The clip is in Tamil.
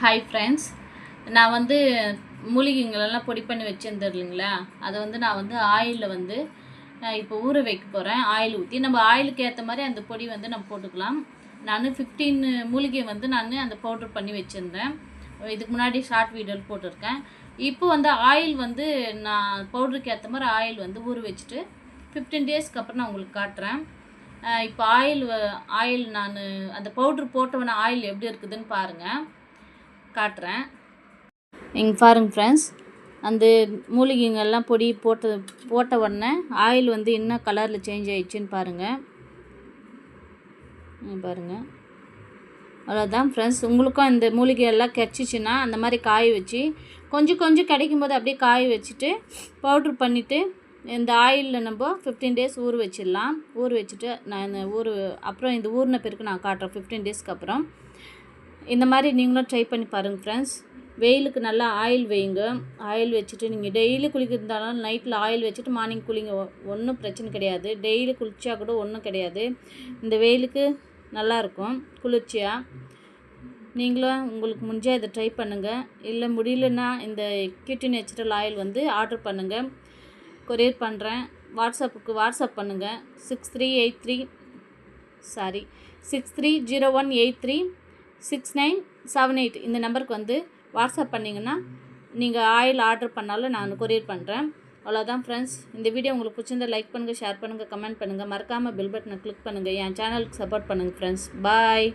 ஹாய் ஃப்ரெண்ட்ஸ், நான் வந்து மூலிகைங்களெல்லாம் பொடி பண்ணி வச்சுருந்தேன் இல்லைங்களா, அதை வந்து நான் வந்து ஆயிலில் வந்து இப்போ ஊற வைக்க போகிறேன். ஆயில் ஊற்றி நம்ம ஆயிலுக்கு ஏற்ற மாதிரி அந்த பொடி வந்து நம்ம போட்டுக்கலாம். நான் 15 மூலிகை வந்து நான் அந்த பவுட்ரு பண்ணி வச்சுருந்தேன். இதுக்கு முன்னாடி ஷார்ட் வீடியோவில் போட்டிருக்கேன். இப்போ வந்து ஆயில் வந்து நான் பவுட்ருக்கு ஏற்ற மாதிரி ஆயில் வந்து ஊற வச்சுட்டு 15 டேஸ்க்கு அப்புறம் நான் உங்களுக்கு காட்டுறேன். இப்போ ஆயில் நான் அந்த பவுட்ரு போட்டவொடனே ஆயில் எப்படி இருக்குதுன்னு பாருங்கள், காட்டுறேன். இங்கே பாருங்க ஃப்ரெண்ட்ஸ், அந்த மூலிகைங்கள்லாம் பொடி போட்ட உடனே ஆயில் வந்து என்ன கலரில் சேஞ்ச் ஆயிடுச்சுன்னு பாருங்கள். பாருங்கள், அவ்வளோதான் ஃப்ரெண்ட்ஸ். உங்களுக்கும் இந்த மூலிகையெல்லாம் கிடச்சிச்சின்னா அந்த மாதிரி காய வச்சு கொஞ்சம் கொஞ்சம் கிடைக்கும் போது அப்படியே காய வச்சுட்டு பவுட்ரு பண்ணிவிட்டு இந்த ஆயிலில் நம்ம 15 டேஸ் ஊற வச்சிடலாம். ஊற வச்சுட்டு நான் அப்புறம் இந்த ஊறின பிறகு நான் காட்டுறேன் 15 டேஸ்க்கு அப்புறம். இந்த மாதிரி நீங்களும் ட்ரை பண்ணி பாருங்கள் ஃப்ரெண்ட்ஸ். வெயிலுக்கு நல்லா ஆயில் வைங்க. ஆயில் வச்சுட்டு நீங்கள் டெய்லி குளிக்கிறதாலும் நைட்டில் ஆயில் வச்சுட்டு மார்னிங் குளிங்க, ஒன்றும் பிரச்சனை கிடையாது. டெய்லி குளிச்சா கூட ஒன்றும் கிடையாது. இந்த வெயிலுக்கு நல்லாயிருக்கும் குளிர்ச்சியாக. நீங்களும் உங்களுக்கு முடிஞ்சால் இதை ட்ரை பண்ணுங்கள். இல்லை முடியலன்னா இந்த கியூட்டி நேச்சுரல் ஆயில் வந்து ஆர்டர் பண்ணுங்கள், கொரியர் பண்ணுறேன். வாட்ஸ்அப் பண்ணுங்கள். 6301836978 இந்த நம்பருக்கு வந்து வாட்ஸ்அப் பண்ணிங்கன்னா நீங்கள் ஆயில் ஆர்டர் பண்ணாலும் நான் கொரியர் பண்ணுறேன். அவ்வளோதான் ஃப்ரெண்ட்ஸ். இந்த வீடியோ உங்களுக்கு பிடிச்சிருந்தா லைக் பண்ணுங்கள், ஷேர் பண்ணுங்கள், கமெண்ட் பண்ணுங்கள். மறக்காமல் பெல் பட்டனை கிளிக் பண்ணுங்கள். என் சேனலுக்கு சப்போர்ட் பண்ணுங்கள் ஃப்ரெண்ட்ஸ். பாய்.